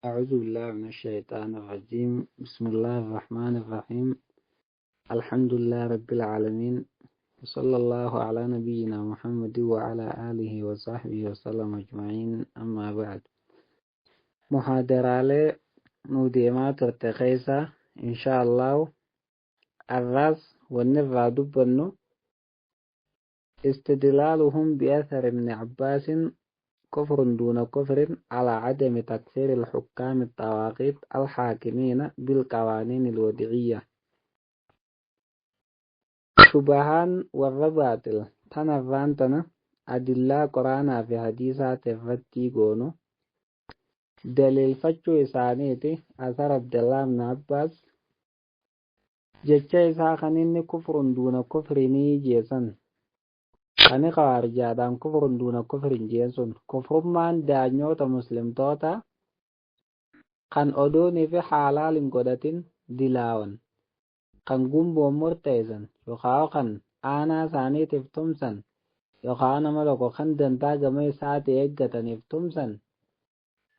أعوذ بالله من الشيطان الرجيم. بسم الله الرحمن الرحيم. الحمد لله رب العالمين، وصلى الله على نبينا محمد وعلى آله وصحبه وسلم أجمعين. أما بعد، محاضرة نوديمات ارتقيسة إن شاء الله. الرأس والنفع دبنو استدلالهم بأثر ابن عباس كفر دون كفر على عدم تكفير الحكام الطواغيت الحاكمين بالقوانين الوضعية. شبهان والرباطل تنفانتنا أدلة قرآن في حديثات الفتي قونو دليل فتشو إسانيتي أثر عبد الله بن عباس جتشا إساقنين كفر دون كفر نيجيسن ani qawarjaadhaan kufrun duuna kufrin jeesun kufrummaan daanyoota muslimtoota kan odoonii fi haalaal hin godhatin dilaawan kan gumboon murteessan yookaan kan aanaa isaaniitiif tumsan yookaan nama tokko kan dantaa gama isaatii eeggataniif tumsan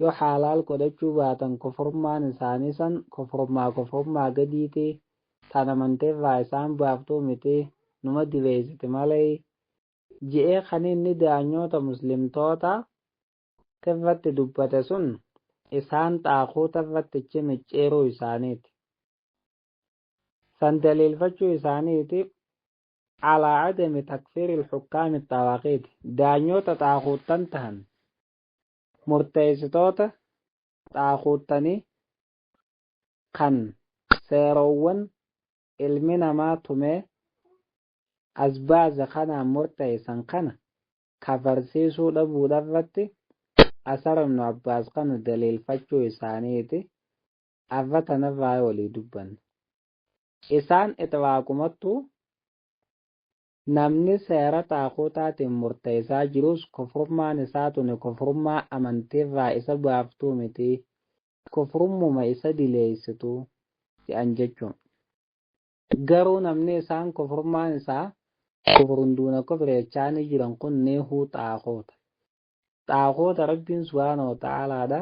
yoo haalaal godhachuu baatan kufrummaan isaanii san kufrummaa gadiitii tan amanteerraa isaan baaftuu miti numa dibeessiti malee je'ee kan inni daanyoota muslimtoota irratti dubbate sun isaan xaaquuta irratti micceeruu isaaniiti. san daliilfachuu isaaniiti alaa adami takfiiri ilxukkaami xawaaqiiti daanyoota xaaquuttan tahan murteessitoota xaaquuttanii kan seerowwan ilmi namaa tumee asbaaza kanaan murteessan kana kafarsiisuu dhabuudhaarratti asar ibnu abbaas kana daliilfachuu isaaniiti. affatanirraa walii dubbanne isaan itwaaqumattu namni seera xaaquutaatiin murteessaa jirus kufrummaan isaa tuni kufrummaa amantiirraa isa baaftuu miti kufrummuma isa dileessitu jedhan jechuun garuu namni isaan kufrummaan isaa kufrun duuna kufreechaa ni jiran kun neehuu xaaquuta rabbiin subhaanahu wa ta'aalaadha.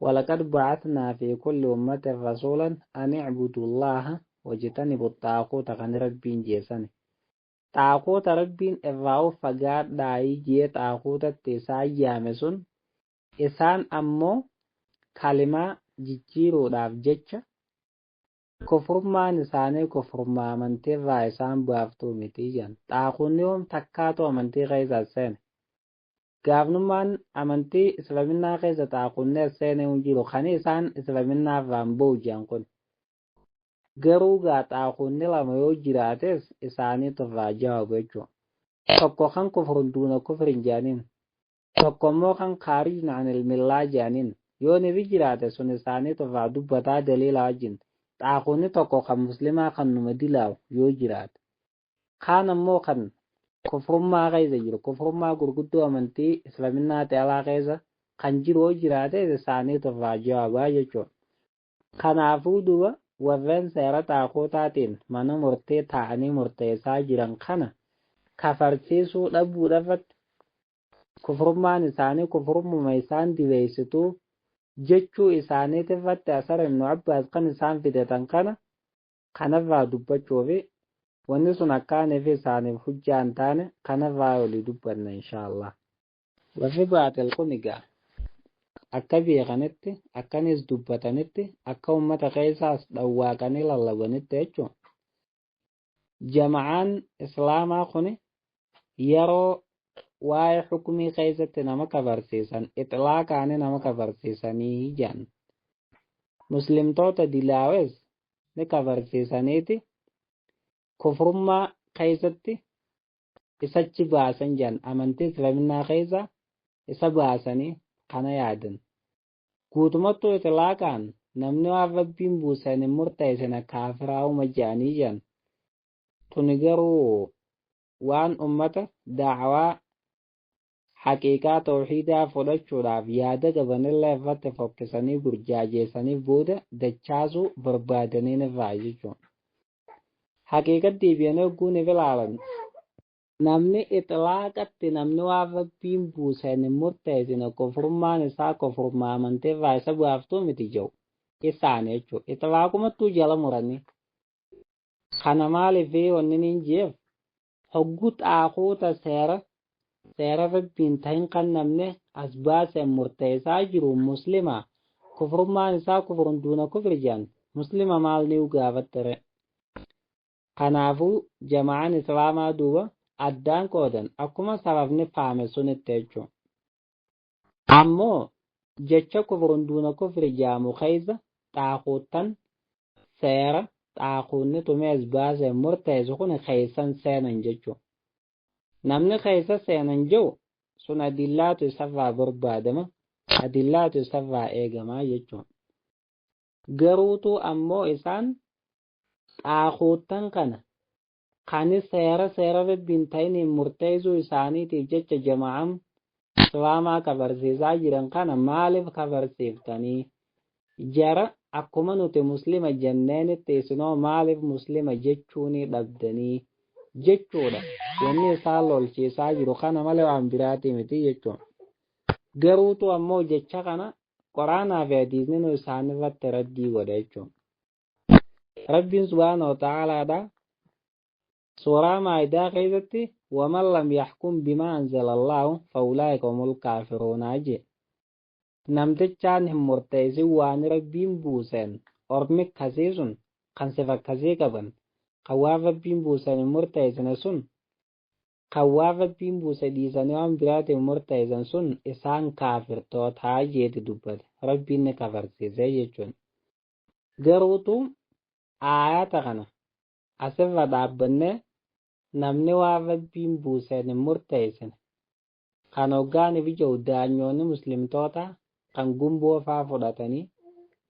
walaqad ba'athnaa fi kulli ummatin rasuulan an i'budu llaha wajtanibu xaaquuta kan rabbiin jeessani xaaquuta rabbiin irraa of fagaadhaa jee xaaquutatti isaan yaame sun isaan ammoo kalimaa jijjiiruudhaaf jecha kufrummaan isaanii kufrummaa amantiirraa isaan baaftuu miti jedhan. xaaquunni yoom takkaatu amantii keessa seene gaafnummaan amantii islaaminaa keessa xaaquunni seene hin jiru kan isaan islaaminaarraan ba'u jedhan kun garuu xaaquunni lama yoo jiraates isaaniitu irraa jawabu jechuudha. tokko kan kufrun duuna kufrin jedhaniin tokko immoo kan khaarijun anil millaa jedhaniin yoo ni jiraate sun isaaniitu irraa dubbataa daliila wajjin. xaaquunni tokko kan muslimaa kan numa dilaawu yoo jiraate kaan ammoo kan kufrummaa keessa jiru kufrummaa gurguddoo amantii islaaminaa alaa keessa kan jiru yoo jiraate isaaniitu irraa jawabaa jechuudha. kanaafuu duuba warreen seera xaaquutaatiin mana murtee taa'anii murteessaa jiran kana kafarsiisuu dhabuudhaarratti kufrummaan isaanii kufrummuma isaan dibeessituu jechuu isaaniit irratti asar ibnu abbaas kan isaan fidatan kanarraa dubbachuufi wanni sun akkaaniif isaaniif hujjaa hin taane kanarraa olii dubbanna inshaallah. warri baaxil kun egaa akka beekanitti akkanis dubbatanitti akka ummata keessaas dhawwaaqanii lallabanitti jechuun jama'aan islaamaa kun yeroo waa'ee xukumii keessatti nama kafarsiisan ixlaaqaanii nama kafarsiisanii jedhan muslimtoota dilaawes ni kafarsiisaniiti kufrummaa keessatti isachi baasan jedhan amantii islaaminaa keessa isa baasanii kana yaadan guutumattuu ixlaaqaan namni waan rabbiin buusan hin murteessine kaafiraa'uma jedhanii jedhan tuni garuu waan ummata daawaa haqiiqaa tawxiidaa fudhachuudhaaf yaada qabanillee irratti fokkisanii burjaajeessanii booda dachaasuu barbaadaniin irraa jechuudha. haqiiqatti deebi'anii ogguun ilaalan namni itlaaqatti namni waan rabbiin buusan murteessine kofrummaan isaa kofrummaa amantee irraa isa baaftuu miti jiru isaanii jechuudha. Itlaaqumattuu jala muranii. Kana maaliif wanni niin jeef hogguu xaaquuta seera rabbiin ta'in kan namni as baaseen murteessaa jiru muslima kufrummaan isaa kufrun duuna kufri jedhan muslima maal ni gaafattere. Kanaafuu jama'aan islaamaa duuba addaan qoodan akkuma sababni faame sunitti jechuudha. Ammoo jecha kufrun duuna kufri jedhamu keessa xaaquuttan seera xaaquunni tumees baaseen murteessu kun keessan seenan jechuudha. Namni keessa seenan jiru sun adillaatu isarraa barbaadama adillaatu isarraa eegamaa jechuudha. Garuutu ammoo isaan xaaquuttan kana kan seera rabbiin ta'iniin murteessuu isaaniitiif jecha jama'an islaamaa kabarsiisaa jiran kana maaliif kabarsiiftanii jara akkuma nuti muslima jenneenitti isinoo maaliif muslima jechuunii dhabdanii jechuudha. Wanni isaan lolchiisaa jiru kana malee waan biraatii miti jechuudha. Garuutu ammoo jecha kana quraanaa fi hadiisni nu isaan irratti raddii godha jechuudha. Rabbiin subhaanahu wa ta'aalaadha suuraa maayidaa keessatti waman lam yaxkum bimaa anzala allaahu fa ulaa'ika humul kaafiruuna jedhe. Namtichaan hin murteessin waan rabbiin buuseen ormi akkasii sun kan sifa akkasii qaban kan waan rabbiin buuseen hin murteessine sun kan waan rabbiin buuse dhiisanii waan biraatiin murteessan sun isaan kaafirtootaa jeeti dubbate rabbiin ni kafarsiisee jechuudha. Garuutu aayata kana asirra dhaabbannee namni waan rabbiin buuseen hin murteessine kan hoggaaniif ija'u daanyoonni muslimtoota kan gumboo faa fudhatanii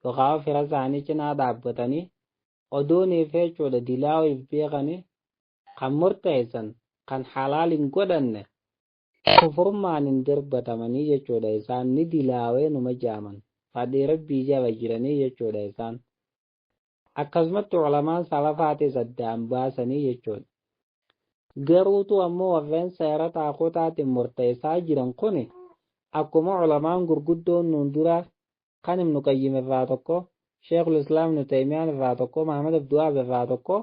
yookaan fira isaanii cinaa dhaabbatanii odooniif jechuudha dilaawiif beekanii kan murteessan kan halaal hin godhanne kufurmaan hin darbatamanii jechuudha isaan ni dilaawee numa jaaman fadhii rabbii jaba jiranii jechuudha isaan akkasumatti ulamaan salafaatis addaan baasanii jechuudha. Garuutu ammoo warreen seera xaaqutaatiin murteessaa jiran kun akkuma ulamaan gurguddoon nuun dura kan Ibnu Qayyim irraa tokko Sheekul Islaam Ibnu Taymiyaan irraa tokko Muhammad Abduwaab irraa tokko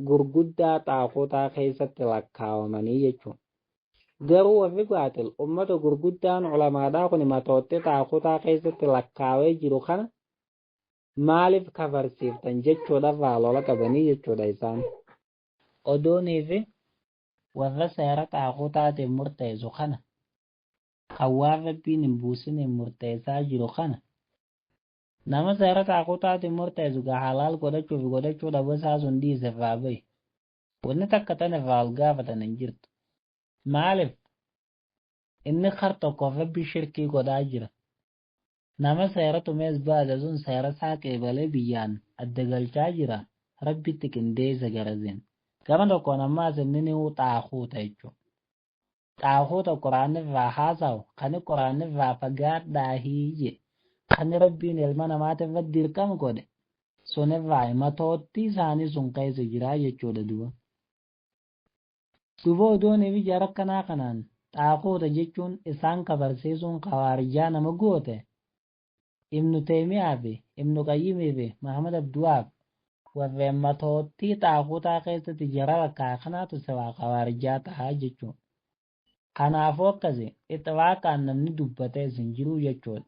gurguddaa xaaqutaa keessatti lakkaawamanii jechuudha. Garuu warri baatil ummata gurguddaan ulamaadhaa kun matootti xaaqutaa keessatti lakkaawee jiru kana maaliif kafarsiiftan jechuudhaaf lola qabanii jechuudha isaan. Odooniif warra seera xaaqutaatiin murteessu kana kan waan rabbiin hin buusiniin murteessaa jiru kana nama seera xaaqutaatiin murteessu gaa halaal godhachuu dhabuusaa sun dhiise irraa bahi wanni takka tan irraa ol gaafatan hin jirtu. Maaliif inni kar tokkoof rabbi shirkii godhaa jira. Nama seera tumees baase sun seera isaa qeebalee biyyaan adda galchaa jira rabbitti qindeessa garazin. Gama tokkoon ammaas inni ni xaaquuta jechuudha. Xaaquuta quraanni irraa haasawu kan quraanni irraa fagaadhaa hiyye kan rabbiin ilma namaatiif irratti dirqama godhe sun irraa matootti isaanii sun keessa jiraa jechuudha duba. Duba odooniif ija rakkanaa kanaan xaaquuta jechuun isaan kabarsiisuun khawaarijaa nama goote Ibnu Taymiyaa fi Ibnu Qayyimii fi Muhammad Abduwaab warreen matootti xaaqutaa keessatti jara rakkaa kanaatu sabaa khawaarijaa tahaa jechuudha. Kanaafuu akkasi ixlaaqaan namni dubbatee hin jiru jechuudha.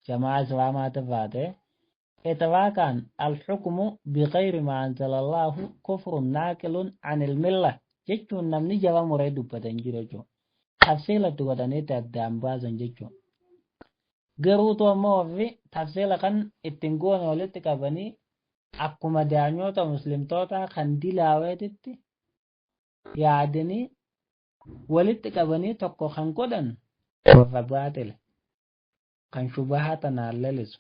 Jamaa islaamaati irraa ta'e ixlaaqaan al-hukmu biqayri maa anzalallaahu kufrun naaqilun anil milla jechuun namni jaba muree dubbate hin jiru jechuudha. Tafsiilatti godhaniitti addaan baasan jechuudha. Garuutu ammoo warri tafsiila kan ittiin goone walitti qabanii akkuma daanyoota muslimtoota kan dilaaweetitti yaadanii walitti qabanii tokko kan godhan warra baatile kan shubahaa tanaan lalisu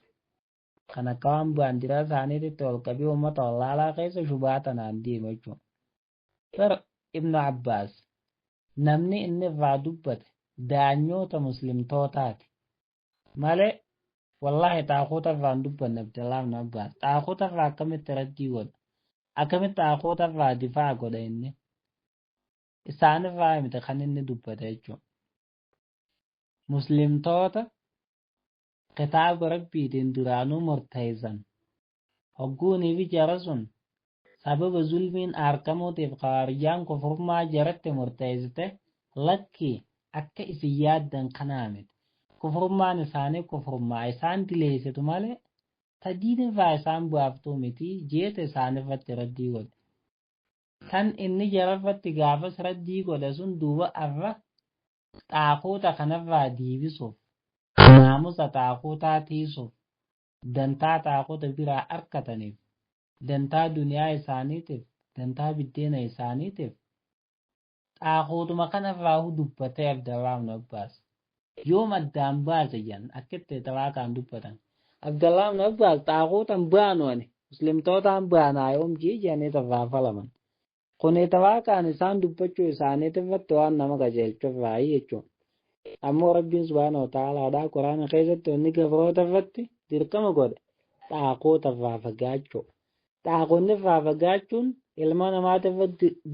kan akka waan baandiraa isaaniititti ol qabii uummata wallaalaa keessa shubahaa tanaan deema jechuudha. Bara Ibnu Abbaas namni inni irraa dubbate daanyoota muslimtootaati malee wallahi xaaquuta irraan dubbanne Abdallaa ibn Abbaas xaaquuta irraa akkamitti raddii godha akkamitti xaaquuta irraa difaa godha inni isaanirraa miti kan inni dubbate jechuudha. Muslimtoota kitaaba rabbiitiin duraanuu murteessan hogguunii fi jara sun sababa zulmiin argamuutiif khawaarijaan kufurmaa jaratti murteessite lakkii akka isin yaaddan kanaa miti. Kufurmaan isaanii kufurmaa isaan dileessitu malee tadiinirraa isaan bu'aaftuu miti jeeta isaanirratti raddii godhe. Kan inni jararratti gaafas raddii godhe sun duuba arra xaaquuta kanarraa deebisuuf naamusa xaaquutaa tiisuuf dantaa xaaquuta biraa arkataniif dantaa duniyaa isaaniitiif dantaa biddeena isaaniitiif xaaquutuma kanarraa dubbatee Abdallaa ibn Abbaas yoom addaan baase jan akkitti tawaaqaan dubbatan Abdallaa ibn Abbaas xaaquutan baanu ani muslimtootaan baanaa yoom jijanii tarraa falaman kuni tawaaqaan isaan dubbachuu isaaniitirratti waan nama qajeelchuuf raayii jechuudha. Ammoo Rabbiin subhaanahu wa ta'aalaadhaa Quraana keessatti wanni gabroota irratti dirqama godhe xaaquuta irraa fagaachuu. Xaaquunni irraa fagaachuun ilma namaatiif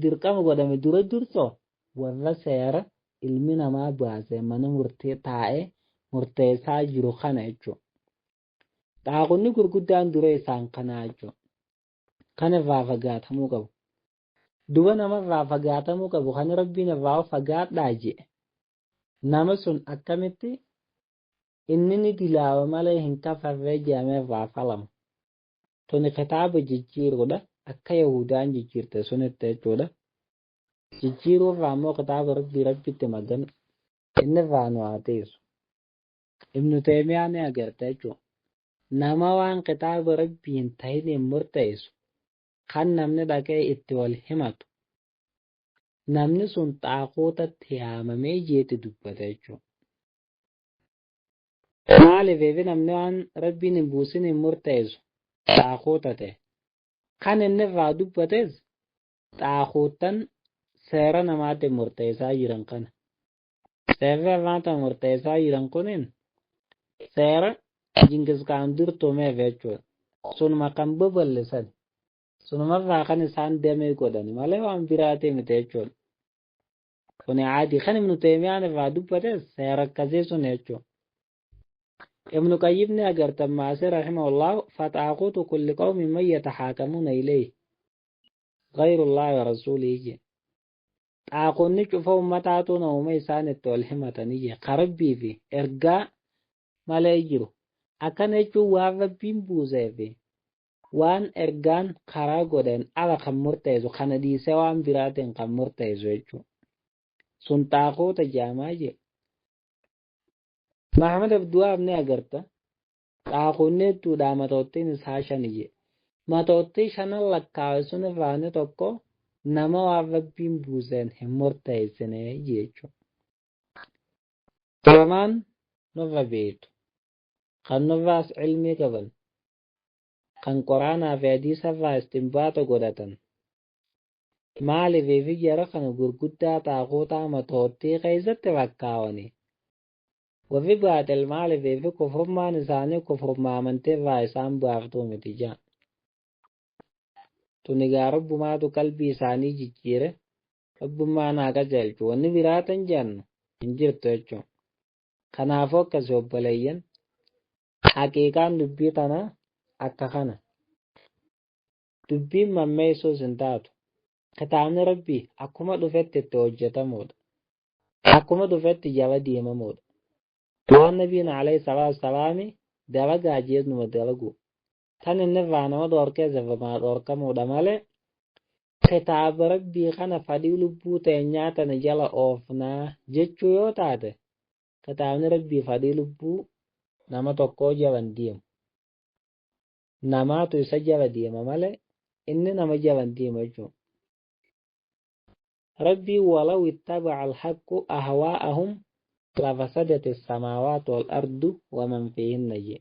dirqama godhame dura dursoo warra seera ilmi namaa baasee mana murtee taa'ee murteessaa jiru kana jechuudha. Xaaquunni gurguddaan dura isaan kanaa jechuudha. Kan irraa fagaatamuu qabu. Duba nama irraa fagaatamuu qabu kan Rabbiin irraa fagaadhaa jedhe. Nama sun akkamitti inni ni dilaawa malee hin kafarree jedhamee irraa falama. Tuni kitaaba jijjiiruudha akka Yahudaan jijjiirte sunitti jechuudha. Jijjiiruu irraa immoo kitaaba rabbitti magana inni irraa nu haa teessu. Ibnu Teemiyaa ni agarte jechuudha. Nama waan kitaaba rabbii hin ta'in hin murteessu kan namni dhaqee itti wal himatu. Namni sun xaaquutatti yaamamee jeeti dubbate jechuudha. Maaliif namni waan rabbiin hin buusin hin murteessu xaaquuta ta'e. Kan inni irraa dubbates xaaquutan seera namaatti murteessaa jiran kana. Seerri namaatti murteessaa jiran kunin seera Jingiskaan dur tumeef jechuudha. Sunuma kan babal'isan. Sunumarraa kan isaan damee godhan malee waan biraatee miti jechuudha. Kuni caadii kan Ibnu Teemiyaan irraa dubbates seera akkasii sun jechuudha. Ibnu Qayyim ni agartan Maasir rahimahullah faxaaquutu kulli qawmin man yataxaakamuuna ilayhi ghayrullaahi wa rasuulihi. Xaaquunni cufa ummataatu nauma isaan itti wal himatanii qarabbii fi ergaa malee jiru. Akkana jechuun waan rabbiin buusee fi waan ergaan karaa godhan ala kan murteessu kana dhiisee waan biraatiin kan murteessu jechuudha. Sun xaaquuta jaamaa jee. Mahamad Abduwaab ni agarta. Xaaquunni hedduudhaa matoottiin isaa 5 jee. Matoottii 5 lakkaa'e sun irraa inni tokko nama waan rabbiin buuseen hin murteessine jechuudha. Lamaan nurra beetu. Kan nurraas ilmii qaban. Kan Quraanaa fi hadiisa irraa istinbaata godhatan. Maaliif jara kana gurguddaa xaaquutaa matoottii keessatti lakkaawanii. Warri baaxil maaliif kufurmaan isaanii kufurmaa amantii irraa isaan baaftuu miti jaan. Tunigaa rabbumaatu qalbii isaanii jijjiire rabbummaa naa qajeelchu wanni biraatan jennu hin jirtu jechuudha. Kanaafuu akkasii obboleeyyan haqiiqaan dubbii tanaa akka kana. Dubbiin mammeessuus hin taatu. Kitaabni rabbii akkuma dhufetti itti hojjetamuudha. Akkuma dhufetti jala deemamuudha. Waan nabiin alayhi salaatu salaami dalagaa jeesnuma dalagu. Tan inni irraa nama dhoorkee sirrimaa dhoorkamuudha malee kitaaba rabbii kana fadhii lubbuu teenyaa tana jala oofnaa jechuu yoo taate kitaabni rabbii fadhii lubbuu nama tokkoo jalan deemu. Namaatu isa jala deema malee inni nama jalan deema jechuudha. Rabbii walaw ittaba'a al-haqqu ahwaa'ahum lafasadati as-samaawaatu wal-ardu wa man fiihinna jee.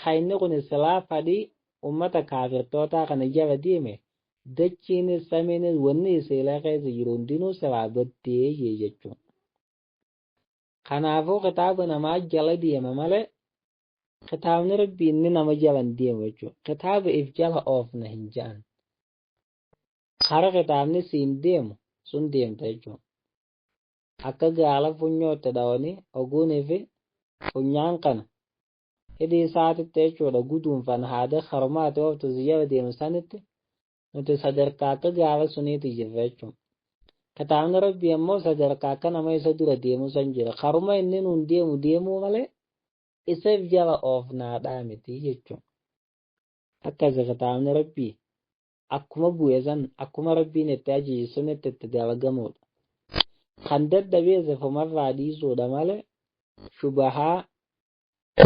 Hayni kun silaa fadhii ummata kaafirtootaa kana jala deeme dachiinis samiinis wanni isiilee keessa jiru hundinuu silaa baddee jechuudha. Kanaafuu kitaaba namaa jala deema malee kitaabni rabbii inni nama jalan deemu jechuudha. Kitaaba if jala oofna hin jedhan. Kara kitaabni siin deemu sun deemta jechuudha. Akka gaala funyootti dhawanii oguunii fi funyaan kana hidhii isaatitti jechuudha guduunfan haadha harmaati ooftu ziyyaa deemu sanitti nuti sadarkaa akka gaala suniiti jirra jechuudha. Kitaabni Rabbii ammoo sadarkaa akka nama isa dura deemu san jira. Haruma inni nuun deemuu malee isaaf jala oofnaadhaa miti jechuudha. Akkasii kitaabni Rabbii akkuma bu'e san akkuma Rabbiin itti ajaje sunitti itti dalagamuudha. Kan dadhabee zafumarraa dhiisuudha malee shubahaa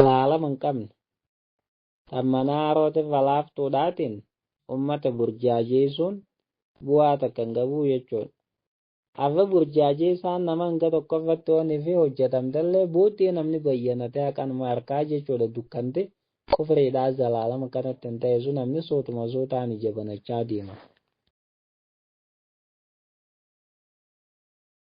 laalama hin qabne. Tammanaa harootiif laaftuudhaatiin ummata burjaajeessuun bu'aa takka hin qabu jechuudha. Har'a burjaajee isaan nama hanga tokko irratti oonii fi hojjetamtellee booddee namni bayyanatee haqanuma harkaa jechuudha dukkante kufreedhaa zalaalama kanatti hin ta'e sun namni sootuma sootaan ija banachaa deema.